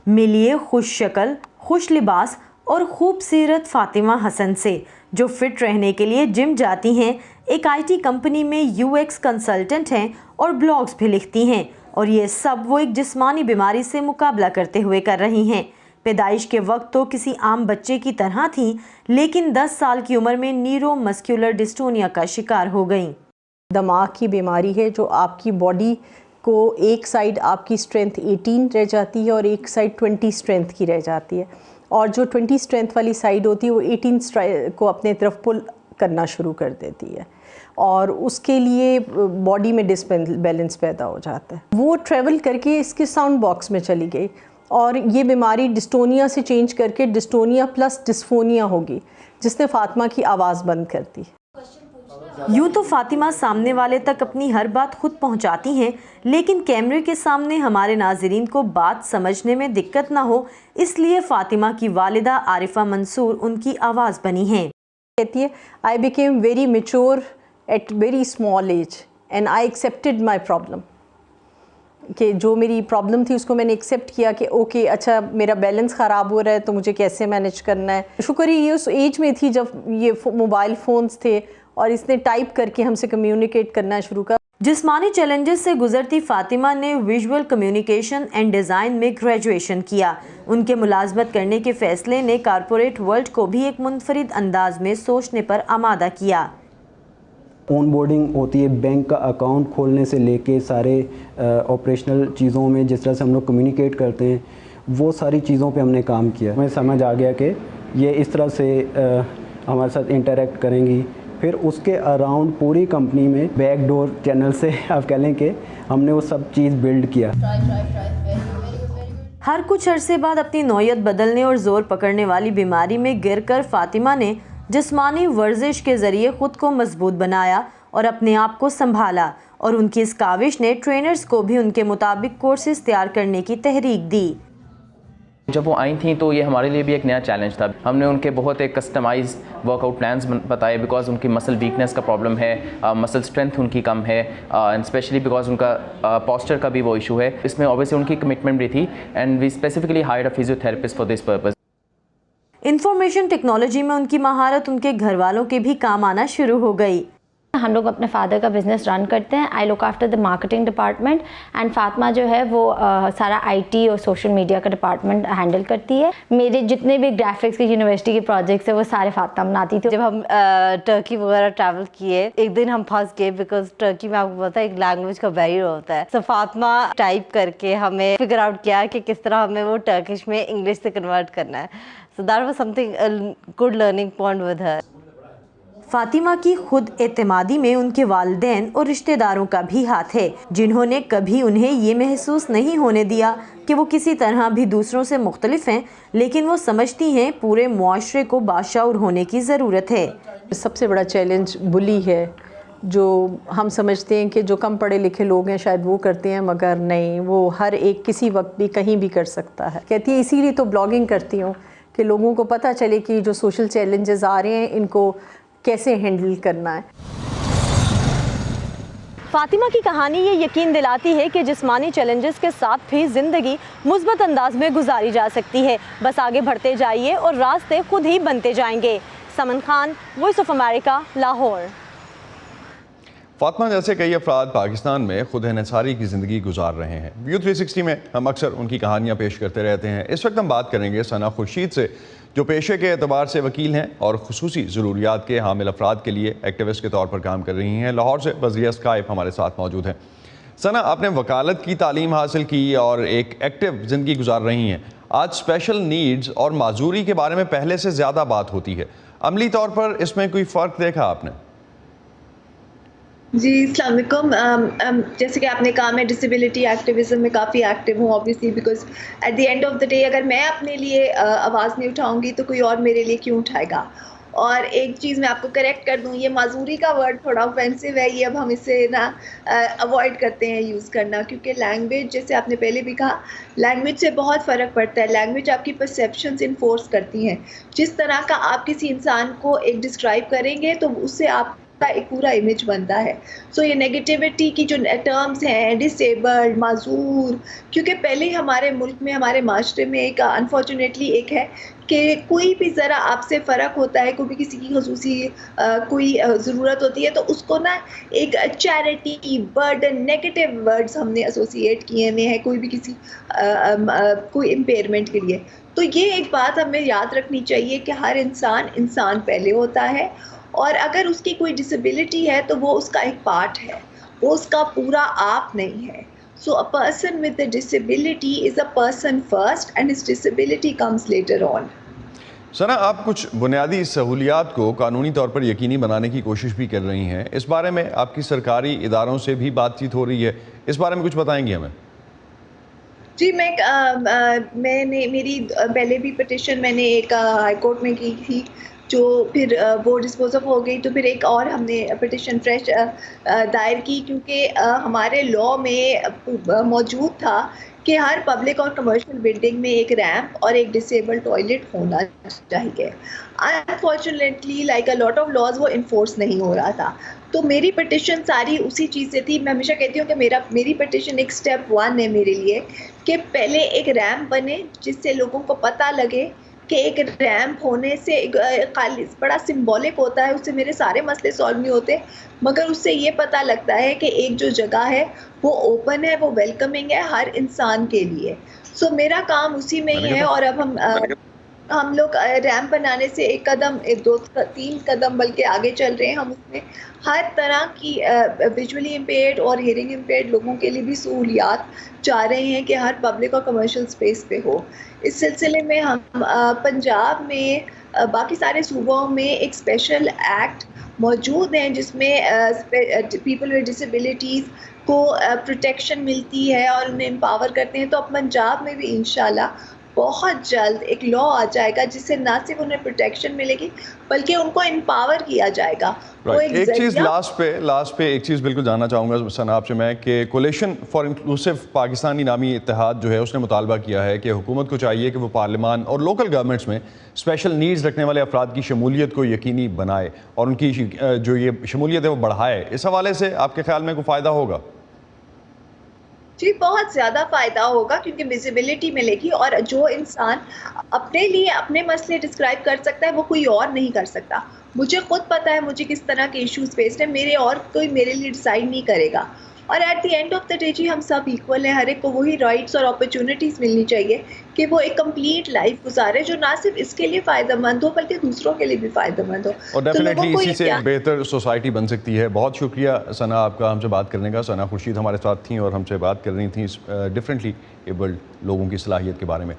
मिलिए खुश शक्ल, खुश लिबास और खूबसूरत फातिमा हसन से, जो फिट रहने के लिए जिम जाती हैं, एक आईटी कंपनी में यूएक्स कंसल्टेंट हैं और ब्लॉग्स भी लिखती हैं, और ये सब वो एक जिस्मानी बीमारी से मुकाबला करते हुए कर रही हैं। पैदाइश के वक्त तो किसी आम बच्चे की तरह थी, लेकिन 10 साल की उम्र में न्यूरोमस्कुलर डिस्टोनिया का शिकार हो गईं। दिमाग की बीमारी है जो आपकी बॉडी को एक साइड आपकी स्ट्रेंथ 18 रह जाती है और एक साइड 20 स्ट्रेंथ की रह जाती है, और जो 20 स्ट्रेंथ वाली साइड होती है वो 18 को अपने तरफ पुल करना शुरू कर देती है, और उसके लिए बॉडी में डिसबैलेंस पैदा हो जाता है। वो ट्रैवल करके इसके साउंड बॉक्स में चली गई, और ये बीमारी डिस्टोनिया से चेंज करके डिस्टोनिया प्लस डिस्फोनिया होगी, जिसने फातिमा की आवाज़ बंद कर दी। यूँ तो फातिमा सामने वाले तक अपनी हर बात खुद पहुंचाती हैं, लेकिन कैमरे के सामने हमारे नाज़रीन को बात समझने में दिक्कत ना हो, इसलिए फातिमा की वालिदा आरिफा मंसूर उनकी आवाज़ बनी हैं। कहती है, I became very mature at very small age and I accepted my problem, कि जो मेरी प्रॉब्लम थी उसको मैंने एक्सेप्ट किया कि ओके अच्छा मेरा बैलेंस ख़राब हो रहा है तो मुझे कैसे मैनेज करना है। शुक्र ये उस एज में थी जब ये मोबाइल फ़ोन्स थे और इसने टाइप करके हमसे कम्युनिकेट करना शुरू कर। जिस्मानी चैलेंजेस से गुजरती फातिमा ने विजुअल कम्युनिकेशन एंड डिज़ाइन में ग्रेजुएशन किया। उनके मुलाजमत करने के फैसले ने कारपोरेट वर्ल्ड को भी एक मुनफरिद अंदाज में सोचने पर आमादा किया। ऑन बोर्डिंग होती है, बैंक का अकाउंट खोलने से लेके सारे ऑपरेशनल चीज़ों में जिस तरह से हम लोग कम्युनिकेट करते हैं, वो सारी चीज़ों पे हमने काम किया। हमें समझ आ गया कि ये इस तरह से हमारे साथ इंटरेक्ट करेंगी। फिर उसके अराउंड पूरी कंपनी में बैकडोर चैनल से आप कह लें कि हमने वो सब चीज़ बिल्ड किया। हर कुछ अरसे बाद अपनी नौयत बदलने और जोर पकड़ने वाली बीमारी में गिरकर फातिमा ने जिस्मानी वर्जिश के ज़रिए ख़ुद को मजबूत बनाया और अपने आप को संभाला, और उनकी इस काविश ने ट्रेनर्स को भी उनके मुताबिक कोर्सेज तैयार करने की तहरीक दी। जब वो आई थी तो ये हमारे लिए भी एक नया चैलेंज था। हमने उनके बहुत एक कस्टमाइज वर्कआउट प्लान्स बताए, बिकॉज उनकी मसल वीकनेस का प्रॉब्लम है, मसल स्ट्रेंथ उनकी कम है, एंड स्पेशली बिकॉज उनका पोस्चर का भी वो इशू है। इसमें ऑब्वियसली उनकी कमिटमेंट भी थी, and we specifically hired a physiotherapist for this purpose. Information technology में उनकी महारत उनके घर वालों के भी काम आना शुरू हो गई। हम लोग अपने फादर का बिज़नेस रन करते हैं। I look after the marketing department, and Fatima जो है वो सारा आईटी और सोशल मीडिया का डिपार्टमेंट हैंडल करती है। मेरे जितने भी ग्राफिक्स की यूनिवर्सिटी के प्रोजेक्ट्स है वो सारे फातिमा बनाती थी। जब हम टर्की वगैरह ट्रैवल किए, एक दिन हम फंस गए बिकॉज टर्की में आपको पता है एक लैंग्वेज का बैरियर होता है। तो फातिमा टाइप करके हमें फिगर आउट किया कि किस तरह हमें वो टर्किश में इंग्लिश से कन्वर्ट करना है। So that was something good learning point with her. Fatima की खुद एतमादी में उनके वालिदैन और रिश्तेदारों का भी हाथ है, जिन्होंने कभी उन्हें ये महसूस नहीं होने दिया कि वो किसी तरह भी दूसरों से मुख्तलिफ हैं, लेकिन वो समझती हैं पूरे मुआशरे को बाशऊर होने की ज़रूरत है। सबसे बड़ा चैलेंज बुली है, जो हम समझते हैं कि जो कम पढ़े लिखे लोग हैं शायद वो करते हैं, मगर नहीं, वो हर एक किसी वक्त भी कहीं भी कर सकता है। कहती है इसीलिए तो ब्लॉगिंग करती हूँ कि लोगों को पता चले कि जो सोशल चैलेंजेस आ रहे हैं इनको कैसे हैंडल करना है। फातिमा की कहानी ये यकीन दिलाती है कि जिस्मानी चैलेंजेस के साथ भी ज़िंदगी मुस्बत अंदाज में गुजारी जा सकती है। बस आगे बढ़ते जाइए और रास्ते खुद ही बनते जाएंगे। Saman Khan, Voice of America, Lahore. Fatima जैसे कई अफराद पाकिस्तान में खुद इन्हिसारी की ज़िंदगी गुजार रहे हैं। व्यू 360 में हम अक्सर उनकी कहानियाँ पेश करते रहते हैं। इस वक्त हम बात करेंगे सना खुर्शीद से, जो पेशे के एतबार से वकील हैं और खुसूसी ज़रूरियात के हामिल अफराद के लिए एक्टिविस्ट के तौर पर काम कर रही हैं। लाहौर से बज़रिया स्काइप हमारे साथ मौजूद हैं। सना, आपने वकालत की तालीम हासिल की और एक एक्टिव ज़िंदगी गुजार रही हैं। आज स्पेशल नीड्स और माजूरी के बारे में पहले से ज़्यादा बात होती है, अमली तौर पर इसमें कोई फ़र्क देखा आपने? जी, अस्सलाम वालेकुम। जैसे कि आपने कहा, मैं डिसेबिलिटी एक्टिविज़म में काफ़ी एक्टिव हूँ obviously, because at the end of the day अगर मैं अपने लिए आवाज़ नहीं उठाऊँगी तो कोई और मेरे लिए क्यों उठाएगा। और एक चीज़ मैं आपको करेक्ट कर दूँ, ये माजूरी का वर्ड थोड़ा ऑफेंसिव है, ये अब हम इसे ना अवॉइड करते हैं यूज़ करना, क्योंकि लैंग्वेज, जैसे आपने पहले भी कहा, लैंग्वेज से बहुत फ़र्क पड़ता है। लैंग्वेज आपकी परसेप्शंस इन्फोर्स करती हैं। जिस तरह का आप किसी इंसान को एक डिस्क्राइब करेंगे तो उससे आप एक पूरा इमेज बनता है। सो ये नेगेटिविटी की जो टर्म्स हैं, डिसेबल्ड, माजूर, क्योंकि पहले हमारे मुल्क में, हमारे माशरे में एक अनफॉर्चुनेटली एक है कि कोई भी ज़रा आपसे फ़र्क होता है, कोई भी किसी की खसूसी कोई ज़रूरत होती है तो उसको ना एक चैरिटी, बर्डन, नेगेटिव वर्ड्स हमने एसोसिएट किए हुए हैं कोई भी किसी कोई इम्पेयरमेंट के लिए। तो ये एक बात हमें याद रखनी चाहिए कि हर इंसान पहले होता है, और अगर उसकी कोई डिसेबिलिटी है तो वो उसका एक पार्ट है, वो उसका पूरा आप नहीं है। So a person with a disability is a person first and his disability comes later on. Sana, आप कुछ बुनियादी सहूलियात को कानूनी तौर पर यकीनी बनाने की कोशिश भी कर रही हैं। इस बारे में आपकी सरकारी इदारों से भी बातचीत हो रही है, इस बारे में कुछ बताएंगी हमें? जी, मैंने मेरी पहले भी पिटिशन मैंने एक हाई कोर्ट में की थी, जो फिर वो डिस्पोज ऑफ हो गई, तो फिर एक और हमने पिटिशन फ्रेश दायर की, क्योंकि हमारे लॉ में मौजूद था कि हर पब्लिक और कमर्शियल बिल्डिंग में एक रैंप और एक डिसेबल टॉयलेट होना चाहिए। Unfortunately like a lot of laws वो इन्फोर्स नहीं हो रहा था, तो मेरी पिटिशन सारी उसी चीज़ से थी। मैं हमेशा कहती हूँ कि मेरी पिटिशन एक स्टेप 1 है मेरे लिए, कि पहले एक रैंप बने जिससे लोगों को पता लगे कि एक रैंप होने से खाली बड़ा सिंबॉलिक होता है, उससे मेरे सारे मसले सॉल्व नहीं होते, मगर उससे ये पता लगता है कि एक जो जगह है वो ओपन है, वो वेलकमिंग है हर इंसान के लिए। सो मेरा काम उसी में ही है, और अब हम लोग रैंप बनाने से एक कदम, 2-3 कदम बल्कि आगे चल रहे हैं। हम उसमें हर तरह की विजुअली इम्पेयर्ड और हियरिंग इम्पेयर्ड लोगों के लिए भी सहूलियात चाह रहे हैं कि हर पब्लिक और कमर्शियल स्पेस पे हो। इस सिलसिले में हम पंजाब में बाकी सारे सूबों में एक स्पेशल एक्ट मौजूद हैं जिसमें पीपल विद डिसेबिलिटीज़ को प्रोटेक्शन मिलती है और उन्हें एम्पावर करते हैं। तो अब पंजाब में भी इंशाल्लाह बहुत जल्द एक लॉ आ जाएगा जिससे ना सिर्फ उन्हें प्रोटेक्शन मिलेगी बल्कि उनको एम्पावर किया जाएगा। एक चीज़ लास्ट पे एक चीज़ बिल्कुल जानना चाहूँगा सना आपसे मैं, कि कोलिशन फॉर इंक्लूसिव पाकिस्तानी नामी इत्तेहाद जो है उसने मुतालबा किया है कि हुकूमत को चाहिए कि वो पार्लियामान और लोकल गवर्नमेंट्स में स्पेशल नीड्स रखने वाले अफराद की शमूलियत को यकीनी बनाए और उनकी जो ये शमूलियत है वो बढ़ाए। इस हवाले से आपके ख्याल में कोई फ़ायदा होगा? जी, बहुत ज़्यादा फ़ायदा होगा, क्योंकि विजिबिलिटी मिलेगी, और जो इंसान अपने लिए अपने मसले डिस्क्राइब कर सकता है वो कोई और नहीं कर सकता। मुझे खुद पता है मुझे किस तरह के इश्यूज फेस्ड है, मेरे और कोई मेरे लिए डिसाइड नहीं करेगा। और at the end of the day जी हम सब इक्वल हैं, हर एक को वही राइट्स और अपॉर्चुनिटीज़ मिलनी चाहिए कि वो एक कंप्लीट लाइफ गुजारे जो ना सिर्फ इसके लिए फ़ायदेमंद हो बल्कि दूसरों के लिए भी फ़ायदेमंद हो। और डेफिनेटली इसी से एक बेहतर सोसाइटी बन सकती है। बहुत शुक्रिया सना आपका हमसे बात करने का। सना खुर्शीद हमारे साथ थी और हमसे बात कर रही थी डिफरेंटली एबल्ड लोगों की सलाहियत के बारे में।